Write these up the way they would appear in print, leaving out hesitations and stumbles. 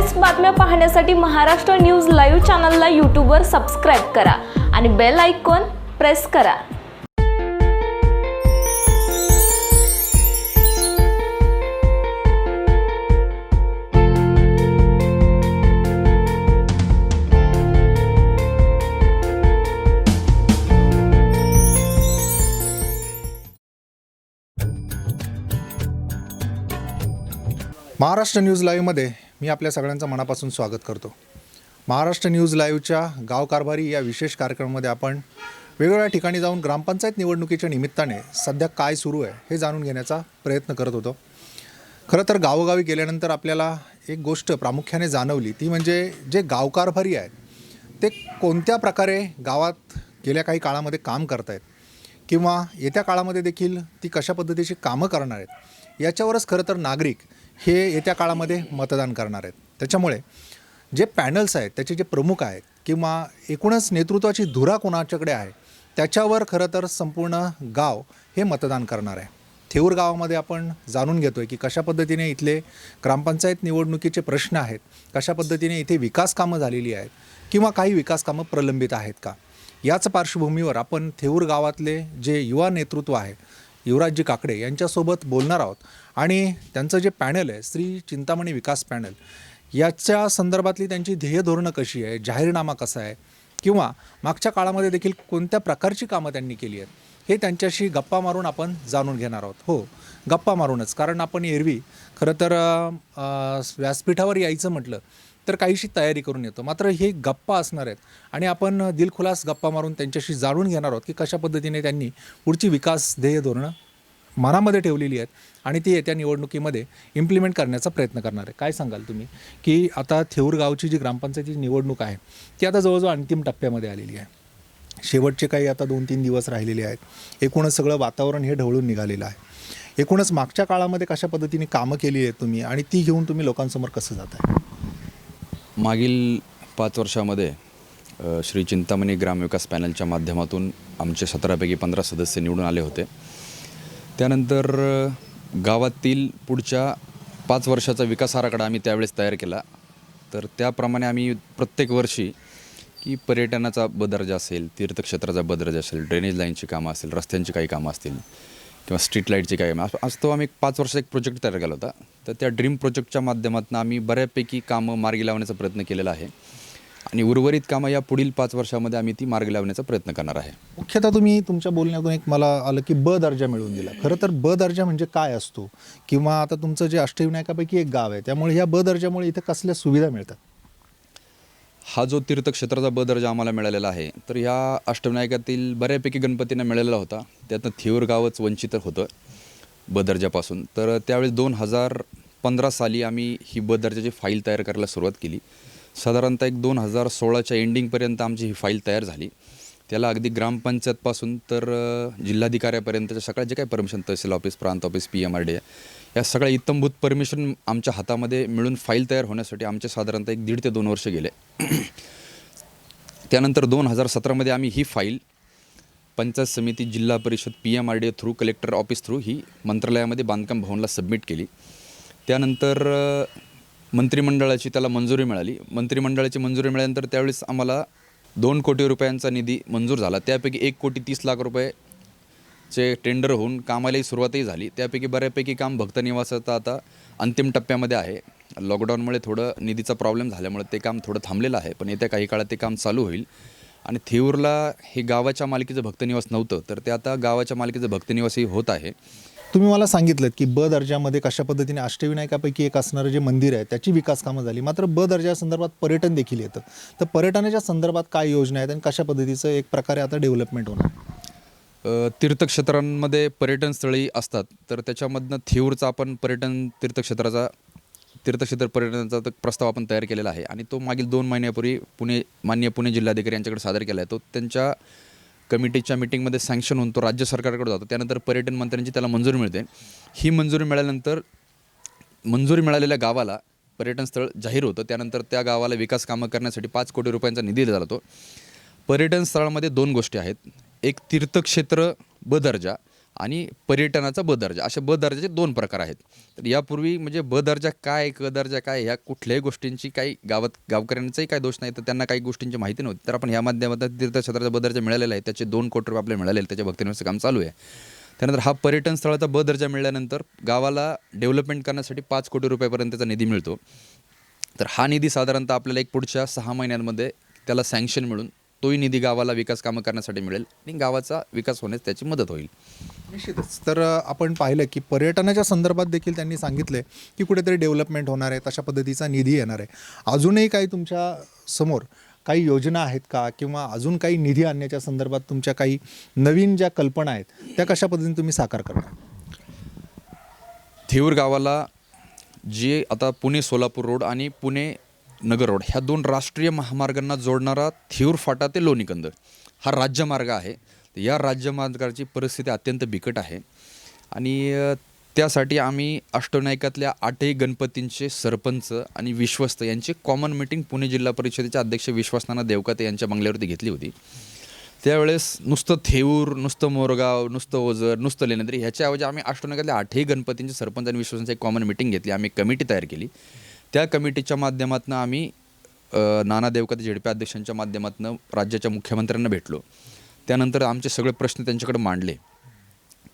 Latest बातम्या पाहण्यासाठी Maharashtra news live चॅनलला यूट्यूबवर सबस्क्राईब करा आणि बेल आयकॉन प्रेस करा। महाराष्ट्र न्यूज लाईव्हमध्ये मी आपल्या सगळ्यांचं मनापासून स्वागत करतो। महाराष्ट्र न्यूज लाईव्हच्या गाव कारभारी या विशेष कार्यक्रमामध्ये आपण वेगवेगळ्या ठिकाणी जाऊन ग्रामपंचायत निवडणुकीच्या निमित्ताने सध्या काय सुरू आहे हे जाणून घेण्याचा प्रयत्न करत होतो। खरं तर गावोगावी गेल्यानंतर आपल्याला एक गोष्ट प्रामुख्याने जाणवली, ती म्हणजे जे गाव कारभारी आहेत ते कोणत्या प्रकारे गावात गेल्या काही काळामध्ये काम करत आहेत किंवा येत्या काळामध्ये देखील ती कशा पद्धतीची कामं करणार आहेत याच्यावरच खरं तर नागरिक हे येत्या काळामध्ये मतदान करणार आहेत। त्याच्यामुळे जे पॅनल्स आहेत त्याचे जे प्रमुख आहेत किंवा एकूणच नेतृत्वाची धुरा कोणाच्याकडे आहे त्याच्यावर खरं तर संपूर्ण गाव हे मतदान करणार आहे। थेऊर गावामध्ये आपण जाणून घेतो आहे की कशा पद्धतीने इथले ग्रामपंचायत निवडणुकीचे प्रश्न आहेत, कशा पद्धतीने इथे विकास कामं झालेली आहेत किंवा काही विकास कामं प्रलंबित आहेत का, याच पार्श्वभूमीवर आपण थेऊर गावातले जे युवा नेतृत्व आहे युवराजजी काकडे यांच्यासोबत बोलणार आहोत आणि त्यांचं जे पॅनल आहे श्री चिंतामणी विकास पॅनल याच्या संदर्भातली त्यांची ध्येय धोरणं कशी आहे, जाहीरनामा कसा आहे किंवा मागच्या काळामध्ये देखील कोणत्या प्रकारची कामं त्यांनी केली आहेत हे त्यांच्याशी गप्पा मारून आपण जाणून घेणार आहोत। हो, गप्पा मारूनच, कारण आपण एरवी खरं तर व्यासपीठावर यायचं म्हटलं तर काहीशी तयारी करून येतो, मात्र हे गप्पा असणार आहेत आणि आपण दिलखुलास गप्पा मारून त्यांच्याशी जाणून घेणार आहोत की कशा पद्धतीने त्यांनी पुढची विकास ध्येय धोरणं मनामध्ये ठेवलेली आहेत आणि ती येत्या निवडणुकीमध्ये इम्प्लिमेंट करण्याचा प्रयत्न करणार आहे। काय सांगाल तुम्ही की आता थेऊर गावची जी ग्रामपंचायतीची निवडणूक आहे ती आता जवळजवळ अंतिम टप्प्यामध्ये आलेली आहे, शेवटचे काही आता 2-3 दिवस राहिलेले आहेत, एकूणच सगळं वातावरण हे ढवळून निघालेलं आहे। एकूणच मागच्या काळामध्ये कशा पद्धतीने कामं केली आहेत तुम्ही आणि ती घेऊन तुम्ही लोकांसमोर कसं जात आहे? मागील 5 वर्षामध्ये श्री चिंतामणी ग्रामविकास पॅनलच्या माध्यमातून आमचे 17पैकी 15 सदस्य निवडून आले होते। त्यानंतर गावातील पुढच्या 5 वर्षाचा विकास आराखडा आम्ही त्यावेळेस तयार केला। तर त्याप्रमाणे आम्ही प्रत्येक वर्षी की पर्यटनाचा ब दर्जा असेल, तीर्थक्षेत्राचा ब दर्जा असेल, ड्रेनेज लाईनची कामं असेल, रस्त्यांची काही कामं असतील किंवा स्ट्रीट लाईटची काही कामं, आज तो आम्ही 5 वर्षाचा एक प्रोजेक्ट तयार केला होता। तर त्या ड्रीम प्रोजेक्टच्या माध्यमातून आम्ही बऱ्यापैकी कामं मार्गी लावण्याचा प्रयत्न केलेला आहे आणि उर्वरित कामं या पुढील 5 वर्षामध्ये आम्ही ती मार्गी लावण्याचा प्रयत्न करणार आहे। मुख्यतः तुम्ही तुमच्या बोलण्यातून एक मला आलं की ब दर्जा मिळवून दिला। खरं तर ब दर्जा म्हणजे काय असतो किंवा आता तुमचं जे अष्टविनायकापैकी एक गाव आहे त्यामुळे ह्या ब दर्जामुळे इथे कसल्या सुविधा मिळतात? हा जो तीर्थक्षेत्राचा ब दर्जा आम्हाला मिळालेला आहे तर ह्या अष्टविनायकातील बऱ्यापैकी गणपतींना मिळालेला होता, त्यातनं थेऊर गावच वंचित होतं ब दर्जापासून। तर त्यावेळेस 2015 साली आम्ही ही ब दर्जाची फाईल तयार करायला सुरुवात केली। साधारणतः एक 2016च्या एंडिंगपर्यंत आमची ही फाईल तयार झाली। त्याला अगदी ग्रामपंचायतपासून तर जिल्हाधिकाऱ्यापर्यंतच्या सगळ्या जे काही परमिशन, तहसील ऑफिस, प्रांत ऑफिस, PMRD या सगळ्या इत्थंभूत परमिशन आमच्या हातामध्ये मिळून फाईल तयार होण्यासाठी आमचे साधारणतः 1.5 ते 2 वर्ष गेले। त्यानंतर 2017मध्ये आम्ही ही फाईल पंचायत समिती, जिल्हा परिषद, PMRD through, collector office through ही मंत्रालयामध्ये बांधकाम भवनला सबमिट केली। त्यानंतर मंत्रिमंडळाची त्याला मंजुरी मिळाली। मंत्रिमंडळाची मंजुरी मिळाल्यानंतर त्यावेळेस आम्हाला 2 कोटी रुपयांचा निधी मंजूर झाला। त्यापैकी 1,30,00,000 रुपयेचे टेंडर होऊन कामालाही सुरुवातही झाली। त्यापैकी बऱ्यापैकी काम भक्तनिवासाचं आता अंतिम टप्प्यामध्ये आहे। लॉकडाऊनमुळे थोडं निधीचा प्रॉब्लेम झाल्यामुळे ते काम थोडं थांबलेलं आहे, पण येत्या काही काळात ते काम चालू होईल। आणि थेऊरला हे गावाच्या मालकीचं भक्तनिवास नव्हतं तर ते आता गावाच्या मालकीचं भक्तनिवासही होत आहे। तुम्ही मला सांगितलं की ब दर्जामध्ये कशा पद्धतीने अष्टविनायकापैकी एक असणारं जे मंदिर आहे त्याची विकास कामं झाली, मात्र ब दर्जासंदर्भात पर्यटन देखील येतं, तर पर्यटनाच्या संदर्भात काय योजना आहेत आणि कशा पद्धतीचं एक प्रकारे आता डेव्हलपमेंट होणार? तीर्थक्षेत्रांमध्ये पर्यटन स्थळी असतात तर त्याच्यामधनं थेऊरचा आपण तीर्थक्षेत्र पर्यटनाचा प्रस्ताव आपण तयार केलेला आहे आणि तो मागील 2 महिन्यापूर्वी माननीय पुणे जिल्हाधिकारी यांच्याकडे सादर केला आहे। तो त्यांच्या कमिटीच्या मीटिंगमध्ये सँक्शन होऊन तो राज्य सरकारकडे जातो, त्यानंतर पर्यटन मंत्र्यांची त्याला मंजुरी मिळते। ही मंजुरी मिळाल्यानंतर मंजुरी मिळालेल्या गावाला पर्यटन स्थळ जाहीर होतं। त्यानंतर त्या गावाला विकास कामं करण्यासाठी 5 कोटी रुपयांचा निधी दिला जातो। पर्यटन स्थळामध्ये 2 गोष्टी आहेत, एक तीर्थक्षेत्र ब दर्जा आणि पर्यटनाचा ब दर्जा, असे ब दर्जाचे 2 प्रकार आहेत. तर यापूर्वी म्हणजे ब दर्जा काय, क दर्जा काय, ह्या कुठल्याही गोष्टींची काही गावकऱ्यांचाही काही दोष नाही, तर त्यांना काही गोष्टींची माहिती नव्हती. तर आपण ह्या माध्यमातून तीर्थक्षेत्राचा ब दर्जा मिळालेला आहे, त्याचे 2 कोटी रुपये आपल्याला मिळालेले, त्याच्या भक्तीनिवासाचं काम चालू आहे. त्यानंतर हा पर्यटन स्थळाचा ब दर्जा मिळाल्यानंतर गावाला डेव्हलपमेंट करण्यासाठी 5 कोटी रुपयापर्यंतचा निधी मिळतो. तर हा निधी साधारणतः आपल्याला एक पुढच्या 6 महिन्यांमध्ये त्याला सँक्शन मिळून तोही निधी गावाला विकास कामं करण्यासाठी मिळेल आणि गावाचा विकास होण्यास त्याची मदत होईल. निश्चितच. तर आपण पाहिलं की पर्यटनाच्या संदर्भात देखील त्यांनी सांगितले की कुठेतरी डेव्हलपमेंट होणार आहे, तशा पद्धतीचा निधी येणार आहे. अजूनही काही तुमच्या समोर काही योजना आहेत का, किंवा अजून काही निधी आणण्याच्या संदर्भात तुमच्या काही नवीन ज्या कल्पना आहेत त्या कशा पद्धतीने तुम्ही साकार करणार? थेऊर गावाला जे आता पुणे-सोलापूर रोड आणि पुणे-नगर रोड ह्या 2 राष्ट्रीय महामार्गांना जोडणारा थेऊर फाटा ते लोणीकंद हा राज्यमार्ग आहे. या राज्यमार्गाची परिस्थिती अत्यंत बिकट आहे आणि त्यासाठी आम्ही अष्टविनायकातल्या 8ही गणपतींचे सरपंच आणि विश्वस्त यांची कॉमन मीटिंग पुणे जिल्हा परिषदेचे अध्यक्ष विश्वासनाना देवकाते यांच्या बंगल्यावरती घेतली होती. त्यावेळेस नुसतं थेऊर, नुसतं मोरगाव, नुसतं ओझर, नुसतं लेणेद्री ह्याच्याऐवजी आम्ही अष्टविनायकातल्या 8ही गणपतींचे सरपंच आणि विश्वासांची एक कॉमन मीटिंग घेतली. आम्ही कमिटी तयार केली. त्या कमिटीच्या माध्यमातून आम्ही नाना देवकाते झेडपी अध्यक्षांच्या माध्यमातून राज्याच्या मुख्यमंत्र्यांना भेटलो. त्यानंतर आमचे सगळे प्रश्न त्यांच्याकडे मांडले.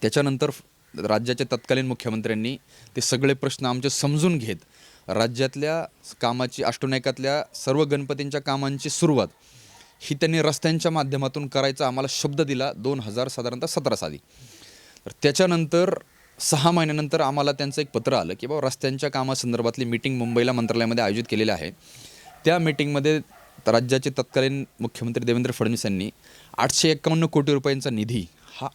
त्याच्यानंतर राज्याच्या तत्कालीन मुख्यमंत्र्यांनी ते सगळे प्रश्न आमचे समजून घेत राज्यातल्या कामाची, अष्टविनायकातल्या सर्व गणपतींच्या कामांची सुरुवात ही त्यांनी रस्त्यांच्या माध्यमातून करायचा आम्हाला शब्द दिला 2017 साली. तर त्याच्यानंतर 6 महिन्यानंतर आम्हाला त्यांचं एक पत्र आलं की बाबा रस्त्यांच्या कामासंदर्भातली मीटिंग मुंबईला मंत्रालयामध्ये आयोजित केलेली आहे. त्या मीटिंगमध्ये राज्याचे तत्कालीन मुख्यमंत्री देवेंद्र फडणवीस यांनी 851 कोटी रुपयांचा निधी हा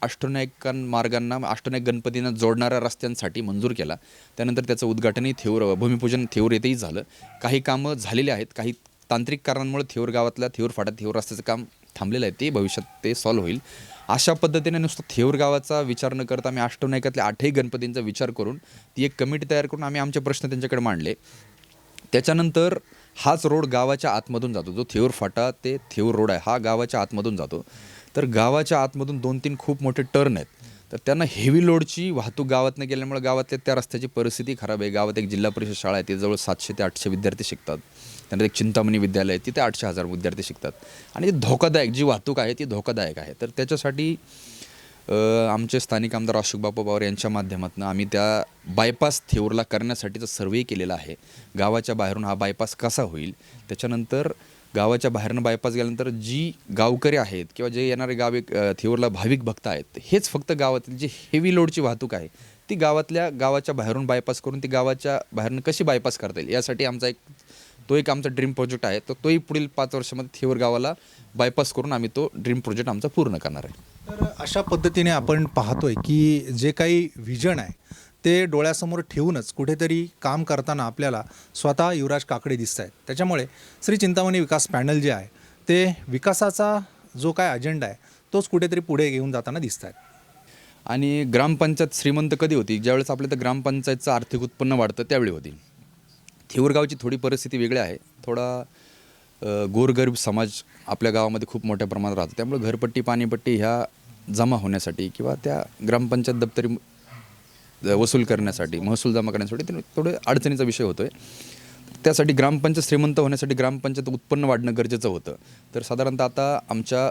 मार्गांना, अष्टविनायक गणपतींना जोडणाऱ्या रस्त्यांसाठी मंजूर केला. त्यानंतर त्याचं उद्घाटनही भूमिपूजन थेऊर येथेही झालं. काही कामं झालेली आहेत, काही तांत्रिक कारणांमुळे थेऊर गावातल्या थेऊर फाटा थेऊर रस्त्याचं काम थांबलेलं आहे, ते भविष्यात ते सॉल्व्ह होईल. अशा पद्धतीने नुसतं थेऊर गावाचा विचार न करता आम्ही अष्टविनायकातल्या 8ही गणपतींचा विचार करून ती एक कमिटी तयार करून आम्ही आमचे प्रश्न त्यांच्याकडे मांडले. त्याच्यानंतर हाच रोड गावाच्या आतमधून जातो, जो थेऊर फाटा ते थेऊर रोड आहे हा गावाच्या आतमधून जातो. तर गावाच्या आतमधून 2-3 खूप मोठे टर्न आहेत. तर त्यांना हेवी लोडची वाहतूक गावातनं गेल्यामुळे गावातल्या त्या रस्त्याची परिस्थिती खराब आहे. गावात एक जिल्हा परिषद शाळा आहे, तिथे जवळ 700 ते 800 विद्यार्थी शिकतात. त्यानंतर एक चिंतामणी विद्यालय आहे, तिथे 800,000 विद्यार्थी शिकतात आणि ती धोकादायक जी वाहतूक आहे ती धोकादायक आहे. तर त्याच्यासाठी आमचे स्थानिक आमदार अशोक बापू पवार यांच्या माध्यमातून आम्ही त्या बायपास थेऊरला करण्यासाठीचा सर्वे केलेला आहे. गावाच्या बाहेरून हा बायपास कसा होईल, त्याच्यानंतर गावाच्या बाहेरनं बायपास गेल्यानंतर जी गावकरी आहेत किंवा जे येणारे थेऊरला भाविक भक्त आहेत, हेच फक्त गावातील जी हेवी लोडची वाहतूक आहे ती गावाच्या बाहेरून बायपास करून ती गावाच्या बाहेरनं कशी बायपास करता येईल यासाठी आमचा ड्रीम प्रोजेक्ट आहे. तर तोही पुढील 5 वर्षामध्ये थेऊर गावाला बायपास करून आम्ही तो ड्रीम प्रोजेक्ट आमचा पूर्ण करणार आहे. तर अशा पद्धतीने आपण पाहतोय की जे काही व्हिजन आहे ते डोळ्यासमोर ठेवूनच कुठेतरी काम करताना आपल्याला स्वतः युवराज काकडे दिसत आहेत. त्याच्यामुळे श्री चिंतामणी विकास पॅनल जे आहे ते विकासाचा जो काय अजेंडा आहे तोच कुठेतरी पुढे घेऊन जाताना दिसत आहेत. आणि ग्रामपंचायत श्रीमंत कधी होती, ज्यावेळेस आपल्या तर ग्रामपंचायतचं आर्थिक उत्पन्न वाढतं त्यावेळी होती. थेऊर गावची थोडी परिस्थिती वेगळी आहे. थोडा गोरगरीब समाज आपल्या गावामध्ये खूप मोठ्या प्रमाणात राहतो. त्यामुळे घरपट्टी पाणीपट्टी ह्या जमा होण्यासाठी किंवा त्या ग्रामपंचायत दप्तरी वसूल करण्यासाठी, महसूल जमा करण्यासाठी ते थोडे अडचणीचा विषय होतो आहे. त्यासाठी ग्रामपंचायत श्रीमंत होण्यासाठी ग्रामपंचायत उत्पन्न वाढणं गरजेचं होतं. तर साधारणतः आता आमच्या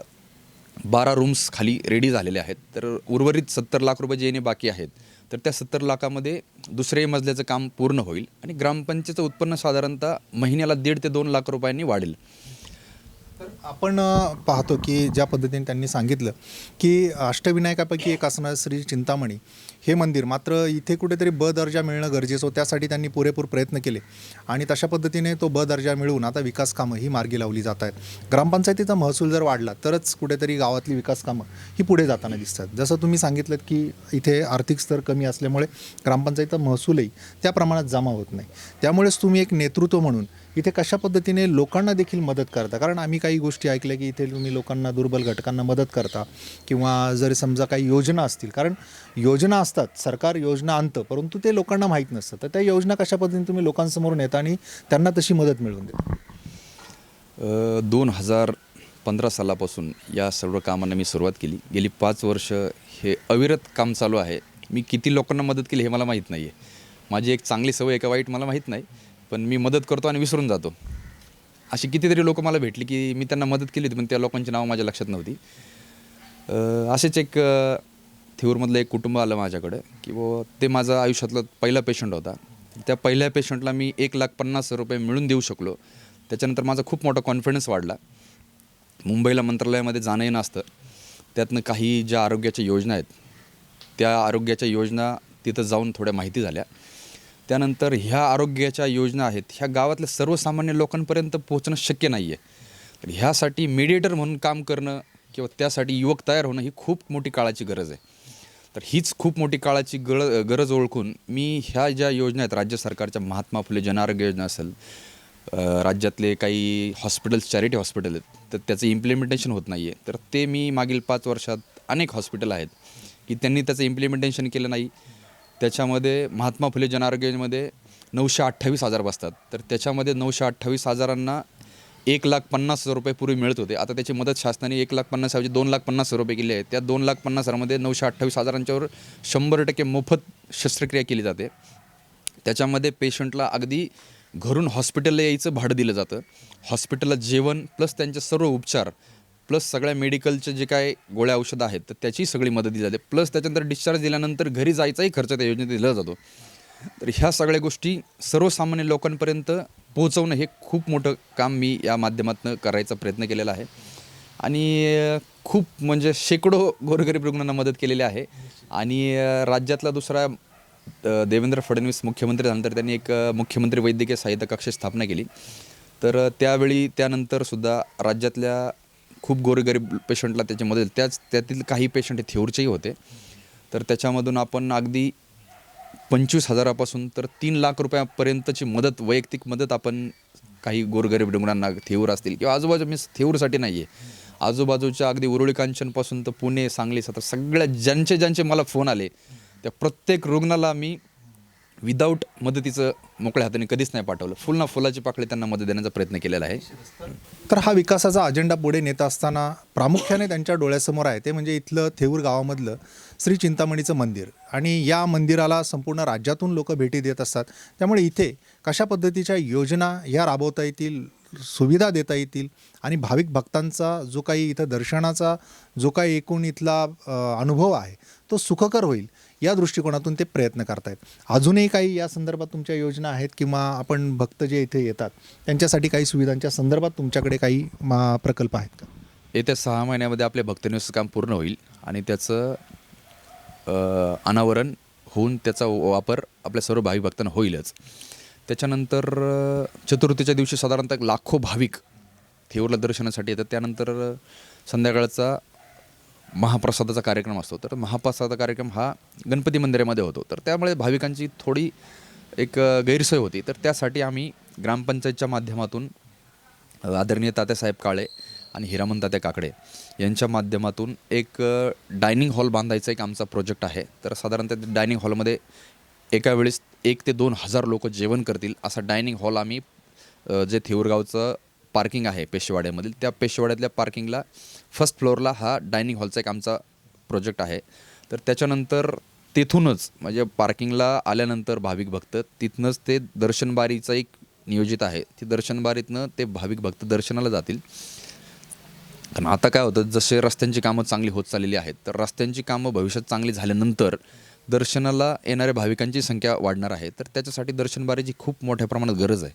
12 रूम्स खाली रेडी झालेले आहेत. तर उर्वरित 70 लाख रुपये जे येणे बाकी आहेत, तर त्या 70 लाखामध्ये दुसऱ्याही मजल्याचं काम पूर्ण होईल आणि ग्रामपंचायतीचं उत्पन्न साधारणतः महिन्याला 1.5 ते 2 लाख रुपयांनी वाढेल. तर आपण पाहतो की ज्या पद्धतीने त्यांनी सांगितलं की अष्टविनायकापैकी एक असणारं श्री चिंतामणी हे मंदिर मात्र इथे कुठेतरी ब दर्जा मिळणं गरजेचं होतं. त्यासाठी त्यांनी पुरेपूर प्रयत्न केले आणि तशा पद्धतीने तो ब दर्जा मिळवून आता विकास कामं ही मार्गी लावली जात आहेत. ग्रामपंचायतीचा महसूल जर वाढला तरच कुठेतरी गावातली विकास कामं ही पुढे जाताना दिसतात. जसं तुम्ही सांगितलं की इथे आर्थिक स्तर कमी असल्यामुळे ग्रामपंचायतीचा महसूलही त्या प्रमाणात जमा होत नाही. त्यामुळेच तुम्ही एक नेतृत्व म्हणून इथे कशा पद्धतीने लोकांना देखील मदत करता, कारण आम्ही काही गोष्टी ऐकल्या की इथे तुम्ही लोकांना, दुर्बल घटकांना मदत करता किंवा जर समजा काही योजना असतील, कारण योजना असतात, सरकार योजना आणतं परंतु ते लोकांना माहीत नसतं, तर त्या योजना कशा पद्धतीने तुम्ही लोकांसमोर नेता आणि त्यांना तशी मदत मिळवून देता? 2015 सालापासून या सर्व कामांना मी सुरुवात केली. गेली 5 वर्ष हे अविरत काम चालू आहे. मी किती लोकांना मदत केली हे मला माहीत नाही आहे. माझी एक चांगली सवय आहे का वाईट मला माहीत नाही, पण मी मदत करतो आणि विसरून जातो. अशी कितीतरी लोकं मला भेटली की मी त्यांना मदत केली होती, पण त्या लोकांची नावं माझ्या लक्षात नव्हती. असेच एक थेऊरमधलं एक कुटुंब आलं माझ्याकडं की बुवा ते माझं आयुष्यातला पहिला पेशंट होता. त्या पहिल्या पेशंटला मी 1,50,000 रुपये मिळून देऊ शकलो. त्याच्यानंतर माझा खूप मोठा कॉन्फिडन्स वाढला. मुंबईला मंत्रालयामध्ये जाणं येणं असतं, त्यातनं काही ज्या आरोग्याच्या योजना आहेत त्या आरोग्याच्या योजना तिथं जाऊन थोड्या माहिती झाल्या. त्यानंतर ह्या आरोग्याच्या योजना आहेत ह्या गावातल्या सर्वसामान्य लोकांपर्यंत पोहोचणं शक्य नाही आहे. तर ह्यासाठी मीडिएटर म्हणून काम करणं किंवा त्यासाठी युवक तयार होणं ही खूप मोठी काळाची गरज आहे. तर हीच खूप मोठी काळाची गरज ओळखून मी ह्या ज्या योजना आहेत राज्य सरकारच्या महात्मा फुले जनआरोग्य योजना असेल, राज्यातले काही हॉस्पिटल्स चॅरिटी हॉस्पिटल आहेत तर त्याचं इम्प्लिमेंटेशन होत नाही आहे. तर ते मी मागील 5 वर्षात अनेक हॉस्पिटल आहेत की त्यांनी त्याचं इम्प्लिमेंटेशन केलं नाही. त्याच्यामध्ये महात्मा फुले जनआरोग्य योजनेमध्ये 928,000 बसतात. तर त्याच्यामध्ये 928,000 1,50,000 रुपये पूर्वी मिळत होते. आता त्याची मदत शासनाने 1,50,000 ऐवजी 2,50,000 रुपये केली आहे. त्या 2,50,000मध्ये 928,000वर 100% मोफत शस्त्रक्रिया केली जाते. त्याच्यामध्ये पेशंटला अगदी घरून हॉस्पिटलला यायचं भाडं दिलं जातं. हॉस्पिटलला जेवण प्लस त्यांचे सर्व उपचार प्लस सगळ्या मेडिकलचे जे काय गोळ्या औषधं आहेत तर त्याची सगळी मदत दिली जाते. प्लस त्याच्यानंतर डिस्चार्ज दिल्यानंतर घरी जायचाही खर्च त्या योजनेत दिला जातो. तर ह्या सगळ्या गोष्टी सर्वसामान्य लोकांपर्यंत पोहोचवणं हे खूप मोठं काम मी या माध्यमातून करायचा प्रयत्न केलेला आहे. आणि खूप म्हणजे शेकडो गोरगरीब रुग्णांना मदत केलेली आहे. आणि राज्यातला दुसरा देवेंद्र फडणवीस मुख्यमंत्री झाल्यानंतर त्यांनी एक मुख्यमंत्री वैद्यकीय सहायता कक्ष स्थापना केली. तर त्यावेळी त्यानंतरसुद्धा राज्यातल्या खूप गोरगरीब पेशंटला त्याची मदत त्यातील काही पेशंट हे थेऊरचेही होते. तर त्याच्यामधून आपण अगदी 25,000पासून तर 3,00,000 रुपयापर्यंतची मदत वैयक्तिक मदत आपण काही गोरगरीब रुग्णांना थेऊर असतील किंवा आजूबाजू मी थेऊरसाठी नाही आहे आजूबाजूच्या अगदी उरुळी कांचनपासून तर पुणे सांगली सातारा सगळ्या ज्यांचे मला फोन आले त्या प्रत्येक रुग्णाला मी विदाऊट मदतीचं मोकळ्या हाताने कधीच नाही पाठवलं. फुलाची पाकळी त्यांना मदत देण्याचा प्रयत्न केलेला आहे. तर हा विकासाचा अजेंडा पुढे नेत असताना प्रामुख्याने त्यांच्या डोळ्यासमोर आहे ते म्हणजे इथलं थेऊर गावामधलं श्री चिंतामणीचं मंदिर. आणि या मंदिराला संपूर्ण राज्यातून लोक भेटी देत असतात. त्यामुळे इथे कशा पद्धतीच्या योजना ह्या राबवता येतील, सुविधा देता येतील आणि भाविक भक्तांचा जो काही इथं दर्शनाचा जो काही एकूण इथला अनुभव आहे तो सुखकर होईल या दृष्टिकोनातून ते प्रयत्न करतायत. अजूनही काही या संदर्भात तुमच्या योजना आहेत किंवा आपण भक्त जे इथे येतात त्यांच्यासाठी काही सुविधांच्या संदर्भात तुमच्याकडे काही प्रकल्प आहेत का? येत्या 6 महिन्यामध्ये आपले भक्तनिवासाचं काम पूर्ण होईल आणि त्याचं अनावरण होऊन त्याचा वापर आपल्या सर्व भाविक भक्तांना होईलच. त्याच्यानंतर चतुर्थीच्या दिवशी साधारणतः लाखो भाविक थेऊरला दर्शनासाठी येतात. त्यानंतर संध्याकाळचा महाप्रसादाचा कार्यक्रम असतो. तर महाप्रसादाचा कार्यक्रम हा गणपती मंदिरामध्ये होतो. तर त्यामुळे भाविकांची थोडी एक गैरसोय होती. तर त्यासाठी आम्ही ग्रामपंचायतच्या माध्यमातून आदरणीय तात्यासाहेब काळे आणि हिरामन तात्या काकडे यांच्या माध्यमातून एक डायनिंग हॉल बांधायचा एक आमचा प्रोजेक्ट आहे. तर साधारणतः डायनिंग हॉलमध्ये एका वेळेस 1,000 ते 2,000 लोक जेवण करतील असा डायनिंग हॉल आम्ही जे थेऊरगावचं पार्किंग आहे पेशवाड्यामधील त्या पेशवाड्यातल्या पार्किंगला फर्स्ट फ्लोअरला हा डायनिंग हॉलचा एक आमचा प्रोजेक्ट आहे. तर त्याच्यानंतर तिथूनच म्हणजे पार्किंगला आल्यानंतर भाविक भक्त तिथूनच ते दर्शनबारीचं एक नियोजित आहे. ती दर्शनबारीतनं ते भाविक भक्त दर्शनाला जातील. कारण आता काय होतं जसे रस्त्यांची कामं चांगली होत चाललेली आहेत तर रस्त्यांची कामं भविष्यात चांगली झाल्यानंतर दर्शनाला येणाऱ्या भाविकांची संख्या वाढणार आहे. तर त्याच्यासाठी दर्शनबारीची खूप मोठ्या प्रमाणात गरज आहे.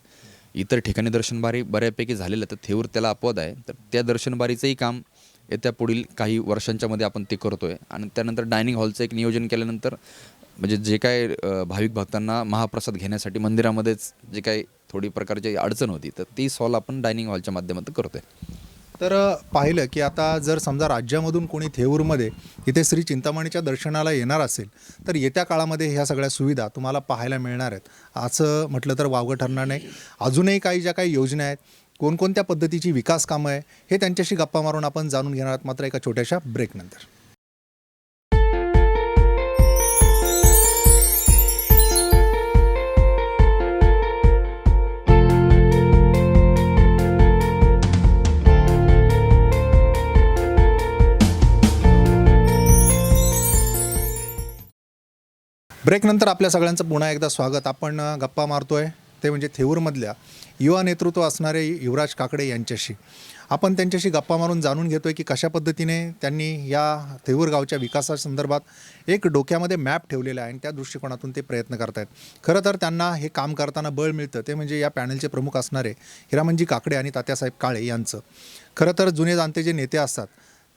इतर ठिकाणी दर्शनबारी बऱ्यापैकी झालेलं तर थेऊर त्याला अपवाद आहे. तर त्या दर्शनबारीचंही काम येत्या पुढील काही वर्षांच्या मध्ये आपण ते करतो आहे. आणि त्यानंतर डायनिंग हॉलचं एक नियोजन केल्यानंतर म्हणजे जे काय भाविक भक्तांना महाप्रसाद घेण्यासाठी मंदिरामध्येच जे काही थोडी प्रकारची अडचण होती तर ती सॉल्व आपण डायनिंग हॉलच्या माध्यमातून करतो आहे. तर पाहिलं की आता जर समजा राज्यामधून कोणी थेऊरमध्ये इथे श्री चिंतामणीच्या दर्शनाला येणार असेल तर येत्या काळामध्ये ह्या सगळ्या सुविधा तुम्हाला पाहायला मिळणार आहेत असं म्हटलं तर वावगं ठरणार नाही. अजूनही काही ज्या काही योजना आहेत कोणकोणत्या पद्धतीची विकास कामं आहे हे त्यांच्याशी गप्पा मारून आपण जाणून घेणार आहोत मात्र एका छोट्याशा ब्रेकनंतर. ब्रेकनंतर आपल्या सगळ्यांचं पुन्हा एकदा स्वागत. आपण गप्पा मारतोय ते म्हणजे थेऊरमधल्या युवा नेतृत्व असणारे युवराज काकडे यांच्याशी. आपण त्यांच्याशी गप्पा मारून जाणून घेतोय की कशा पद्धतीने त्यांनी या थेऊर गावच्या विकासासंदर्भात एक डोक्यामध्ये मॅप ठेवलेला आहे आणि त्या दृष्टिकोनातून ते प्रयत्न करत आहेत. खरं तर त्यांना हे काम करताना बळ मिळतं ते म्हणजे या पॅनलचे प्रमुख असणारे हिरामनजी काकडे आणि तात्यासाहेब काळे यांचं. खरं तर जुने जाणते जे नेते असतात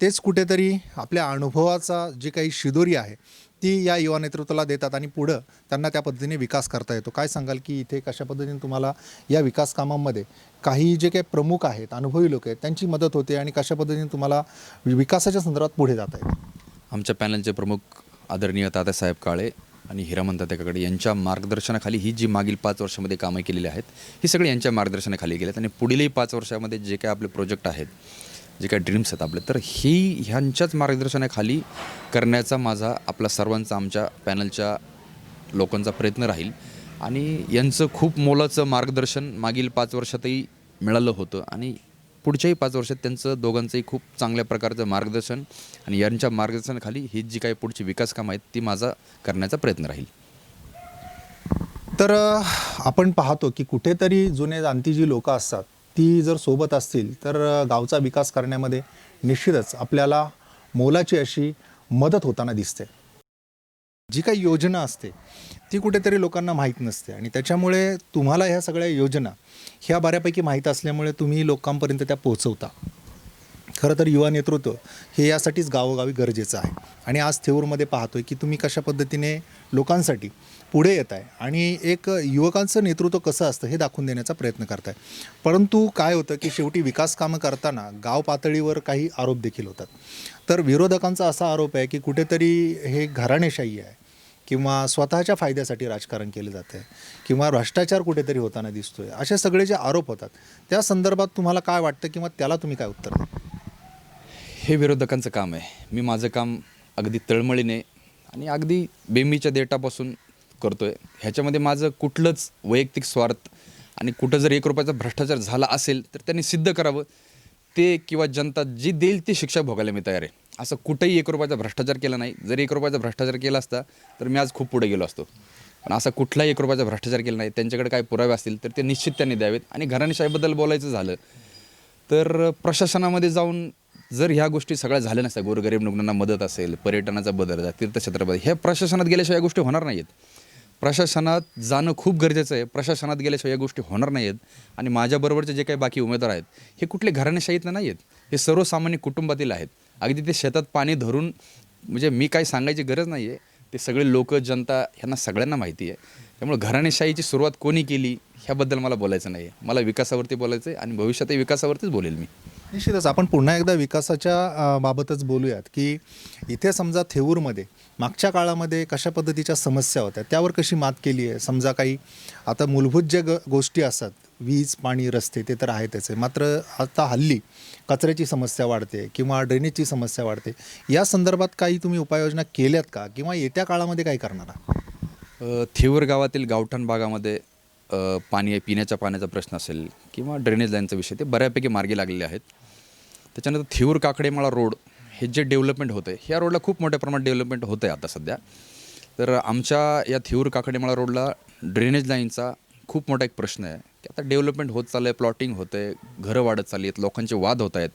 तेच कुठेतरी आपल्या अनुभवाचा जी काही शिदोरी आहे ती या युवा नेतृत्वाला देतात आणि पुढं त्यांना त्या पद्धतीने विकास करता येतो. काय सांगाल की इथे कशा पद्धतीने तुम्हाला या विकास कामांमध्ये काही जे काही प्रमुख आहेत, अनुभवी लोक आहेत, त्यांची मदत होते आणि कशा पद्धतीने तुम्हाला विकासाच्या संदर्भात पुढे जाता येतं? आमच्या पॅनलचे प्रमुख आदरणीय तात्यासाहेब काळे आणि हिरामन तात्याकडे यांच्या मार्गदर्शनाखाली ही जी मागील 5 वर्षामध्ये कामं केलेली आहेत ही सगळी यांच्या मार्गदर्शनाखाली गेली आहेत आणि पुढीलही 5 वर्षामध्ये जे काही आपले प्रोजेक्ट आहेत, जे काही ड्रीम्स आहेत आपले, तर ही ह्यांच्याच मार्गदर्शनाखाली करण्याचा माझा आपला सर्वांचा आमच्या पॅनलच्या लोकांचा प्रयत्न राहील. आणि यांचं खूप मोलाचं मार्गदर्शन मागील 5 वर्षातही मिळालं होतं आणि पुढच्याही 5 वर्षात त्यांचं दोघांचंही खूप चांगल्या प्रकारचं मार्गदर्शन आणि यांच्या मार्गदर्शनाखाली ही जी काही पुढची विकास कामं आहेत ती माझा करण्याचा प्रयत्न राहील. तर आपण पाहतो की कुठेतरी जुने जाणती जी लोकं असतात ती जर सोबत असतील तर गावचा विकास करण्यामध्ये निश्चितच आपल्याला मोलाची अशी मदत होताना दिसते. जी काही योजना असते ती कुठेतरी लोकांना माहीत नसते आणि त्याच्यामुळे तुम्हाला ह्या सगळ्या योजना ह्या बऱ्यापैकी माहीत असल्यामुळे तुम्ही लोकांपर्यंत त्या पोहोचवता. खरं तर युवा नेतृत्व हे यासाठीच गावोगावी गरजेचं आहे आणि आज थेऊरमध्ये पाहतोय की तुम्ही कशा पद्धतीने लोकांसाठी पुढे येत आहे आणि एक युवकांचं नेतृत्व कसं असतं हे दाखवून देण्याचा प्रयत्न करताय. परंतु काय होतं की शेवटी विकास कामं करताना गाव पातळीवर काही आरोप देखील होतात. तर विरोधकांचा असा आरोप आहे की कुठेतरी हे घराणेशाही आहे किंवा स्वतःच्या फायद्यासाठी राजकारण केलं जातं आहे किंवा भ्रष्टाचार कुठेतरी होताना दिसतोय. असे सगळे जे आरोप होतात त्या संदर्भात तुम्हाला काय वाटतं किंवा त्याला तुम्ही काय उत्तर द्या? हे विरोधकांचं काम आहे. मी माझं काम अगदी तळमळीने आणि अगदी बेमीच्या देठापासून करतो आहे. ह्याच्यामध्ये माझं कुठलंच वैयक्तिक स्वार्थ आणि कुठं जर 1 रुपयाचा भ्रष्टाचार झाला असेल तर त्यांनी सिद्ध करावं. ते किंवा जनता जी देईल ती शिक्षा भोगायला मी तयार आहे. असं कुठंही 1 रुपयाचा भ्रष्टाचार केला नाही. जर 1 रुपयाचा भ्रष्टाचार केला असता तर मी आज खूप पुढे गेलो असतो. पण असा कुठलाही 1 रुपयाचा भ्रष्टाचार केला नाही. त्यांच्याकडे काय पुरावे असतील तर ते निश्चित त्यांनी द्यावेत. आणि घराणेशाहीबद्दल बोलायचं झालं तर प्रशासनामध्ये जाऊन जर ह्या गोष्टी सगळ्या झाल्या नसत्या, गोरगरीब रुग्णांना मदत असेल, पर्यटनाचा बदल, तीर्थक्षेत्राबद्दल, ह्या प्रशासनात गेल्याशिवाय या गोष्टी होणार नाहीत. प्रशासनात जाणं खूप गरजेचं आहे. प्रशासनात गेल्याशिवाय या गोष्टी होणार नाहीत. आणि माझ्याबरोबरचे जे काही बाकी उमेदवार आहेत हे कुठले घराणेशाहीतनं नाही आहेत. हे सर्वसामान्य कुटुंबातील आहेत. अगदी ते शेतात पाणी धरून, म्हणजे मी काय सांगायची गरज नाही आहे, ते सगळे लोक, जनता ह्यांना सगळ्यांना माहिती आहे. त्यामुळे घराणेशाहीची सुरुवात कोणी केली ह्याबद्दल मला बोलायचं नाही आहे. मला विकासावरती बोलायचं आहे आणि भविष्यातही विकासावरतीच बोलेल मी. निश्चितच आपण पुन्हा एकदा विकासाच्या बाबतच बोलूयात की इथे समजा थेऊरमध्ये मागच्या काळामध्ये कशा पद्धतीच्या समस्या होत्या, त्यावर कशी मात केली आहे. समजा काही आता मूलभूत जे गोष्टी असतात, वीज, पाणी, रस्ते, ते तर आहेतच आहे. मात्र आता हल्ली कचऱ्याची समस्या वाढते किंवा ड्रेनेजची समस्या वाढते. या संदर्भात काही तुम्ही उपाययोजना केल्यात का किंवा येत्या काळामध्ये काय करणार आहात? थेऊर गावातील गावठाण भागामध्ये पाणी, पिण्याच्या पाण्याचा प्रश्न असेल किंवा ड्रेनेज लाईनचा विषय, ते बऱ्यापैकी मार्गी लागलेले आहेत. त्याच्यानंतर थेऊर काकडेमाळा रोड हे जे डेव्हलपमेंट होतं आहे, ह्या रोडला खूप मोठ्या प्रमाणात डेव्हलपमेंट होतं आहे आता सध्या. तर आमच्या या थेऊर काकडेमाळा रोडला ड्रेनेज लाईनचा खूप मोठा एक प्रश्न आहे की आता डेव्हलपमेंट होत चाललं आहे, प्लॉटिंग होतं आहे, घरं वाढत चालली आहेत, लोकांचे वाद होत आहेत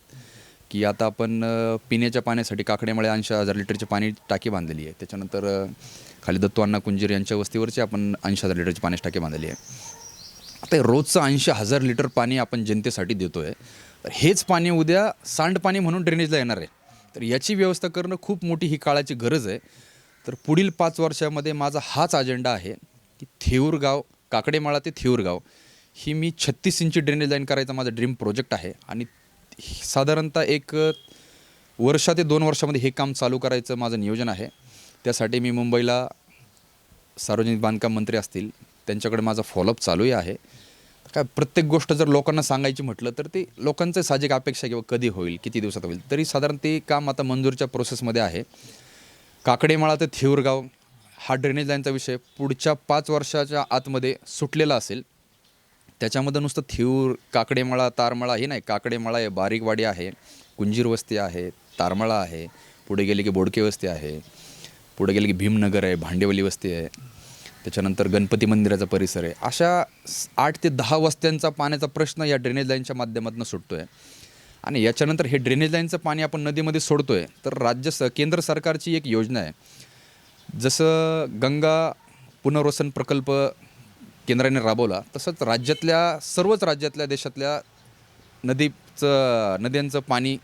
की आता आपण पिण्याच्या पाण्यासाठी काकडेमाळे 80,000 लिटरची पाणी टाकी बांधलेली आहे. त्याच्यानंतर खाली दत्तू अण्णा कुंजीर यांच्या वस्तीवरची आपण 80,000 लिटरची पाण्याची टाकी बांधलेली आहे. आता रोजचं 80,000 लिटर पाणी आपण जनतेसाठी देतो आहे. तर हेच पाणी उद्या सांडपाणी म्हणून ड्रेनेजला येणार आहे. तर याची व्यवस्था करणं खूप मोठी ही काळाची गरज आहे. तर पुढील 5 वर्षामध्ये माझा हाच अजेंडा आहे की थेऊर गाव, काकडेमाळा ते थेऊर गाव ही मी 36 इंची ड्रेनेज लाईन करायचा माझा ड्रीम प्रोजेक्ट आहे. आणि साधारणतः 1 वर्ष ते 2 वर्षामध्ये हे काम चालू करायचं माझं नियोजन आहे. त्यासाठी मी मुंबईला सार्वजनिक बांधकाम मंत्री असतील त्यांच्याकडे माझा फॉलोअप चालूही आहे. काय प्रत्येक गोष्ट जर लोकांना सांगायची म्हटलं तर ते लोकांचं साहजिक अपेक्षा किंवा कधी होईल, किती दिवसात होईल, तरी साधारण ते काम आता मंजूरच्या प्रोसेसमध्ये आहे. काकडेमाळा ते थेऊर गाव हा ड्रेनेज लाईनचा विषय पुढच्या 5 वर्षाच्या आतमध्ये सुटलेला असेल. त्याच्यामध्ये नुसतं थेऊर, काकडेमाळा, तारमाळा हे नाही, काकडेमाळा आहे, बारीकवाडी आहे, कुंजीर वस्ती आहे, तारमाळा आहे, पुढे गेले की बोडके वस्ती आहे, पुढे गेले की भीमनगर आहे, भांडेवली वस्ती आहे, त्याच्यानंतर गणपती मंदिराचा परिसर आहे. अशा 8 ते 10 वस्त्यांचा पाण्याचा प्रश्न या ड्रेनेज लाईनच्या माध्यमातून सुटतो आहे. आणि याच्यानंतर हे ड्रेनेज लाईनचं पाणी आपण नदीमध्ये सोडतो आहे, तर केंद्र सरकारची एक योजना आहे. जसं गंगा पुनर्वसन प्रकल्प केंद्राने राबवला, तसंच सर्वच राज्यातल्या देशातल्या नद्यांचं पाणी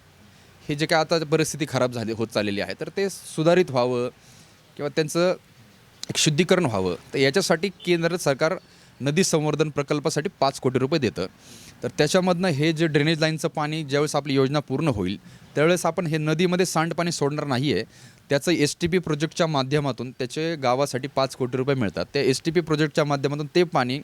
हे जे काय आता परिस्थिती खराब होत चाललेली आहे, तर ते सुधारित व्हावं किंवा त्यांचं एक शुद्धीकरण व्हावं, तर याच्यासाठी केंद्र सरकार नदी संवर्धन प्रकल्पासाठी 5 कोटी रुपये देतं. तर त्याच्यामधनं हे जे ड्रेनेज लाईनचं पाणी ज्यावेळेस आपली योजना पूर्ण होईल त्यावेळेस आपण हे नदीमध्ये सांडपाणी सोडणार नाही आहे. त्याचं STP प्रोजेक्टच्या माध्यमातून त्याचे गावासाठी 5 कोटी रुपये मिळतात. त्या STP प्रोजेक्टच्या माध्यमातून ते पाणी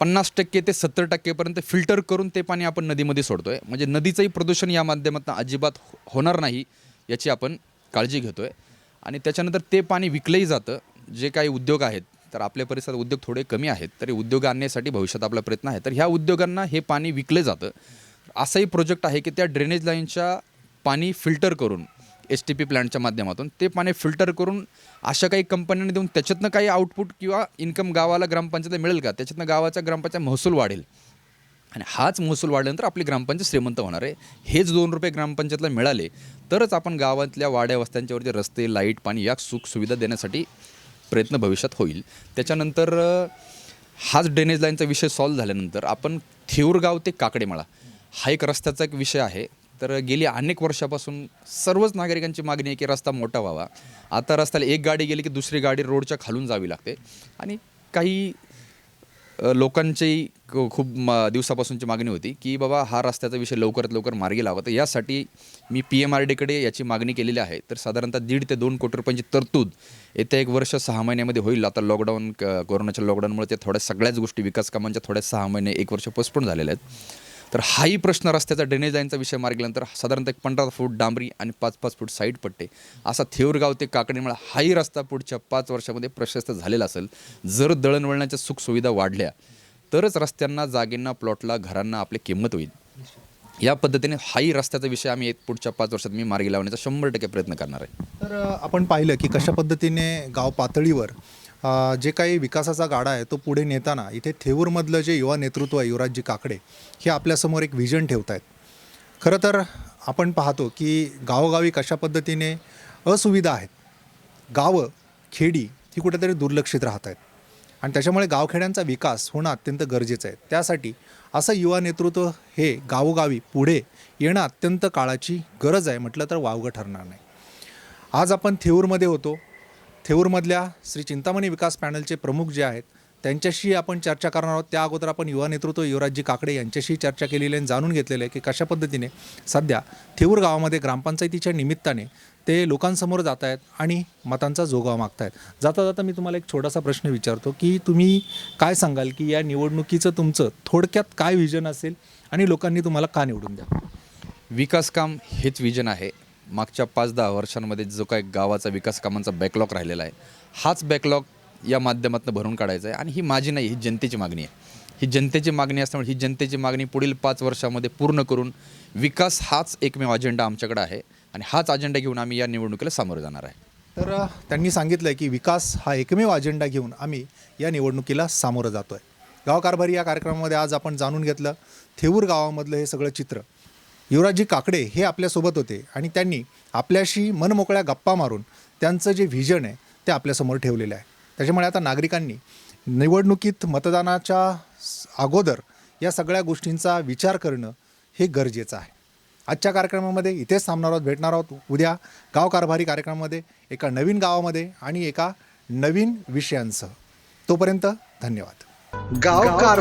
50% ते 70% फिल्टर करून ते पाणी आपण नदीमध्ये सोडतो आहे. म्हणजे नदीचंही प्रदूषण या माध्यमातून अजिबात होणार नाही याची आपण काळजी घेतो आहे. आणि त्याच्यानंतर ते पाणी विकलंही जातं. जे काही उद्योग आहेत, तर आपल्या परिसरात उद्योग थोडे कमी आहेत, तरी उद्योग आणण्यासाठी भविष्यात आपला प्रयत्न आहे. तर ह्या उद्योगांना हे पाणी विकलं जातं. असाही प्रोजेक्ट आहे की त्या ड्रेनेज लाईनच्या पाणी फिल्टर करून STP प्लॅन्टच्या माध्यमातून ते पाणी फिल्टर करून अशा काही कंपन्यांना देऊन त्याच्यातनं काही आउटपुट किंवा इन्कम गावाला ग्रामपंचायतीला मिळेल का, त्याच्यातनं गावाच्या ग्रामपंचायत महसूल वाढेल. आणि हाच महसूल वाढल्यानंतर आपली ग्रामपंचायत श्रीमंत होणार आहे. हेच 2 रुपये ग्रामपंचायतला मिळाले तरच आपण गावातल्या वाड्या वस्त्यांच्यावरचे रस्ते, लाईट, पाणी या सुखसुविधा देण्यासाठी प्रयत्न भविष्यात होईल. त्याच्यानंतर हाच ड्रेनेज लाईनचा विषय सॉल्व्ह झाल्यानंतर आपण थेऊरगाव ते काकडेमाळा हा एक रस्त्याचा एक विषय आहे. तर गेली अनेक वर्षापासून सर्वच नागरिकांची मागणी आहे की रस्ता मोठा व्हावा. आता रस्त्याला एक गाडी गेली की दुसरी गाडी रोडच्या खालून जावी लागते. आणि काही लोकांची खूप दिवसापासूनची मागणी होती की बाबा हा रस्त्याचा विषय लवकरात लवकर मार्गी लावा. तर यासाठी मी PMRDकडे याची मागणी केलेली आहे. तर साधारणतः 1.5 ते 2 कोटी रुपयांची तरतूद येत्या 1 वर्ष 6 महिन्यामध्ये होईल. आता कोरोनाच्या लॉकडाऊनमुळे ते सगळ्याच गोष्टी विकास कामांच्या थोड्या 6 महिने 1 वर्ष पोस्टपोन झालेल्या आहेत. तर हाही प्रश्न रस्त्याचा ड्रेनेज लाईनचा विषय मार्गीनंतर साधारणतः 15 फूट डांबरी आणि 5-5 फूट साईड पट्टे असा थेऊरगाव ते काकडेमाळा हाही रस्ता पुढच्या 5 वर्षामध्ये प्रशस्त झालेला असेल. जर दळणवळणाच्या सुखसुविधा वाढल्या तरच रस्त्यांना, जागेंना, प्लॉटला, घरांना आपली किंमत होईल. या पद्धतीने हाही रस्त्याचा विषय आम्ही पुढच्या 5 वर्षात मी मार्गी लावण्याचा 100% प्रयत्न करणार आहे. तर आपण पाहिलं की कशा पद्धतीने गाव पातळीवर जे काही विकासाचा गाडा आहे तो पुढे नेताना इथे थेऊरमधलं जे युवा नेतृत्व आहे, युवराजजी काकडे हे आपल्यासमोर एक व्हिजन ठेवत आहेत. खरं तर आपण पाहतो की गावोगावी कशा पद्धतीने असुविधा आहेत. गावं, खेडी ही कुठेतरी दुर्लक्षित राहत आहेत आणि त्याच्यामुळे गावखेड्यांचा विकास होणं अत्यंत गरजेचं आहे. त्यासाठी असं युवा नेतृत्व हे गावोगावी पुढे येणं अत्यंत काळाची गरज आहे, म्हटलं तर वावगं ठरणार नाही. आज आपण थेऊरमध्ये होतो. थेऊरमधल्या श्री चिंतामणी विकास पॅनलचे प्रमुख जे आहेत त्यांच्याशी आपण चर्चा करणार आहोत. त्या अगोदर आपण युवा नेतृत्व युवराजजी काकडे यांच्याशी चर्चा केलेली आहे, जाणून घेतलेलं आहे की कशा पद्धतीने सध्या थेऊर गावामध्ये ग्रामपंचायतीच्या निमित्ताने ते लोकांसमोर जात आहेत आणि मतांचा जोगावा मागत आहेत. जाता जाता मी तुम्हाला एक छोटासा प्रश्न विचारतो की तुम्ही काय सांगाल की या निवडणुकीचं तुमचं थोडक्यात काय विजन असेल आणि लोकांनी तुम्हाला का निवडून द्या? विकास काम हेच विजन आहे. मागच्या 5-10 वर्षांमध्ये जो काही गावाचा विकास कामांचा बॅकलॉग राहिलेला आहे, हाच बॅकलॉग या माध्यमातून भरून काढायचा आहे. आणि ही माझी नाही, ही जनतेची मागणी आहे. ही जनतेची मागणी असल्यामुळे ही जनतेची मागणी पुढील 5 वर्षामध्ये पूर्ण करून विकास हाच एकमेव अजेंडा आमच्याकडे आहे आणि हाच अजेंडा घेऊन आम्ही या निवडणुकीला सामोरं जाणार आहे. तर त्यांनी सांगितलं आहे की विकास हा एकमेव अजेंडा घेऊन आम्ही या निवडणुकीला सामोरं जातो आहे. गाव कारभारी या कार्यक्रमामध्ये आज आपण जाणून घेतलं थेऊर गावामधलं हे सगळं चित्र. युवराजजी काकडे हे आपल्यासोबत होते आणि त्यांनी आपल्याशी मनमोकळ्या गप्पा मारून त्यांचं जे व्हिजन आहे ते आपल्यासमोर ठेवलेलं आहे. त्याच्यामुळे आता नागरिकांनी निवडणुकीत मतदानाच्या अगोदर या सगळ्या गोष्टींचा विचार करणं हे गरजेचं आहे. आजच्या कार्यक्रमामध्ये इथेच थांबणार आहोत. भेटणार आहोत उद्या गाव कारभारी कार्यक्रमामध्ये एका नवीन गावामध्ये आणि एका नवीन विषयांसह. तोपर्यंत धन्यवाद. गाव कारभार.